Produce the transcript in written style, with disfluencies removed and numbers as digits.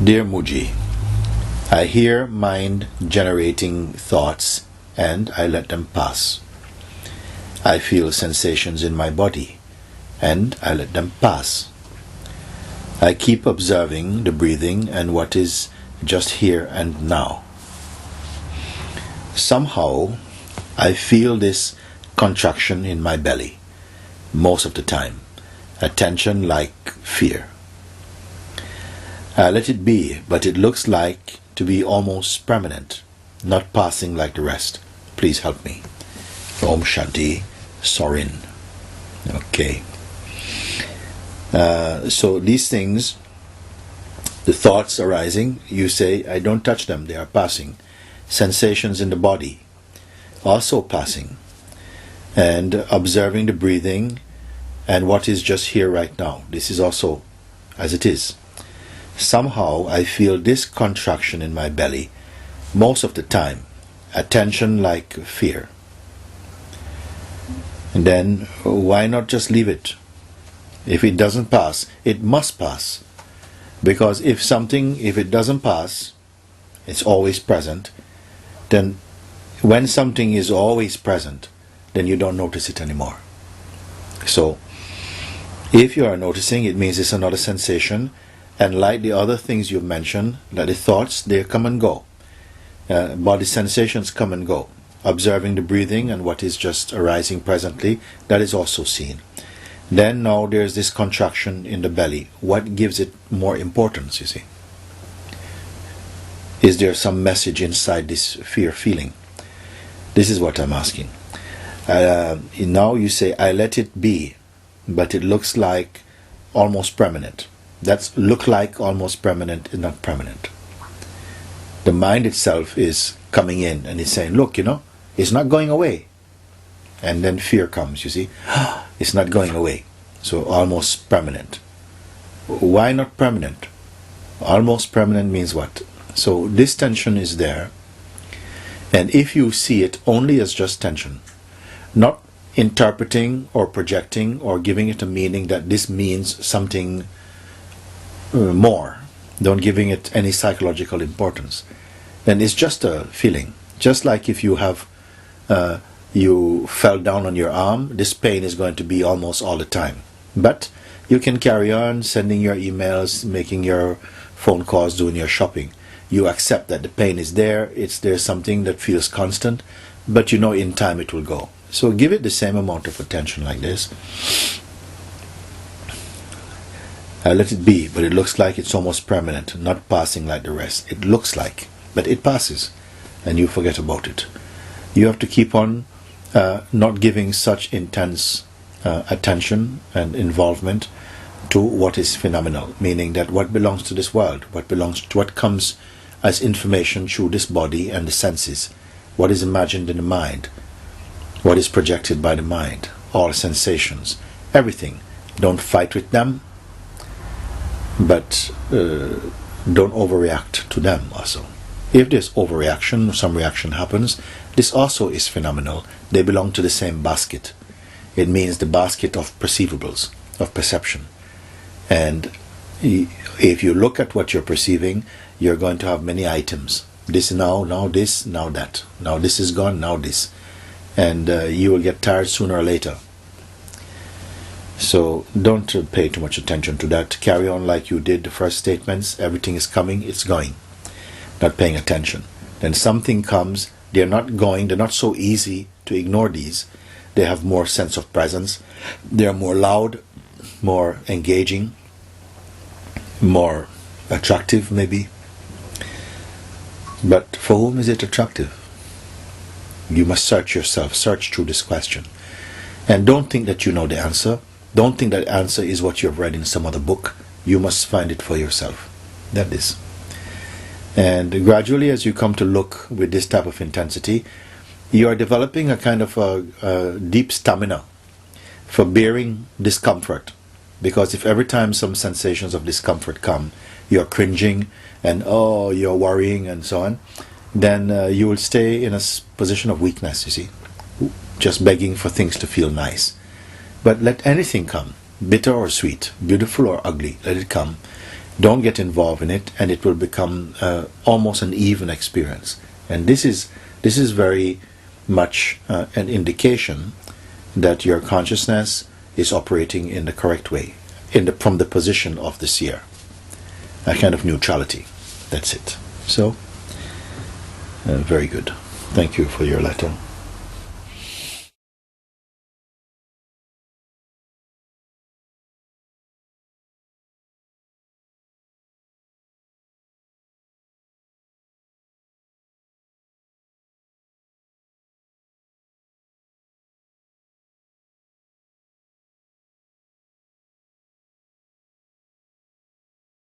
Dear Muji, I hear mind-generating thoughts and I let them pass. I feel sensations in my body and I let them pass. I keep observing the breathing and what is just here and now. Somehow, I feel this contraction in my belly most of the time, a tension like fear. I let it be, but it looks like to be almost permanent, not passing like the rest. Please help me. Om Shanti, Sorin. Okay. So these things, the thoughts arising, you say, I don't touch them, they are passing. Sensations in the body, also passing. And observing the breathing and what is just here right now. This is also as it is. Somehow I feel this contraction in my belly most of the time, a tension like fear. And then why not just leave it? If it doesn't pass, it must pass. Because if it doesn't pass, it's always present, then when something is always present, then you don't notice it anymore. So, if you are noticing, it means it's another sensation, and like the other things you've mentioned, like the thoughts, they come and go. Body sensations come and go. Observing the breathing and what is just arising presently, that is also seen. Then now there's this contraction in the belly. What gives it more importance, you see? Is there some message inside this fear feeling? This is what I'm asking. Now you say, I let it be, but it looks like almost permanent. That's look like almost permanent is not permanent. The mind itself is coming in and it's saying, look, it's not going away. And then fear comes, you see. It's not going away. So almost permanent. Why not permanent? Almost permanent means what? So this tension is there. And if you see it only as just tension, not interpreting or projecting or giving it a meaning that this means something more, don't giving it any psychological importance, then it's just a feeling. Just like if you have you fell down on your arm, this pain is going to be almost all the time, but you can carry on sending your emails, making your phone calls, doing your shopping. You accept that the pain is there, there's something that feels constant, but in time it will go. So give it the same amount of attention like this. I let it be, but it looks like it's almost permanent, not passing like the rest. It looks like, but it passes, and you forget about it. You have to keep on not giving such intense attention and involvement to what is phenomenal, meaning that what belongs to this world, what comes as information through this body and the senses, what is imagined in the mind, what is projected by the mind, all sensations, everything. Don't fight with them, but don't overreact to them also. If there's overreaction, some reaction happens, this also is phenomenal. They belong to the same basket. It means the basket of perceivables, of perception. And if you look at what you're perceiving, you're going to have many items. This now this, now that. Now this is gone, now this. And you will get tired sooner or later. So don't pay too much attention to that. Carry on like you did the first statements. Everything is coming, it's going. Not paying attention. Then something comes, they're not so easy to ignore these. They have more sense of presence. They're more loud, more engaging, more attractive maybe. But for whom is it attractive? You must search yourself, search through this question. And don't think that you know the answer. Don't think that answer is what you've read in some other book. You must find it for yourself. That is. And gradually, as you come to look with this type of intensity, you are developing a kind of a deep stamina for bearing discomfort. Because if every time some sensations of discomfort come, you're cringing and you're worrying and so on, then you will stay in a position of weakness, you see, just begging for things to feel nice. But let anything come, bitter or sweet, beautiful or ugly, let it come. Don't get involved in it, and it will become almost an even experience. And this is very much an indication that your consciousness is operating in the correct way, from the position of the seer, a kind of neutrality. That's it. So, very good. Thank you for your letter.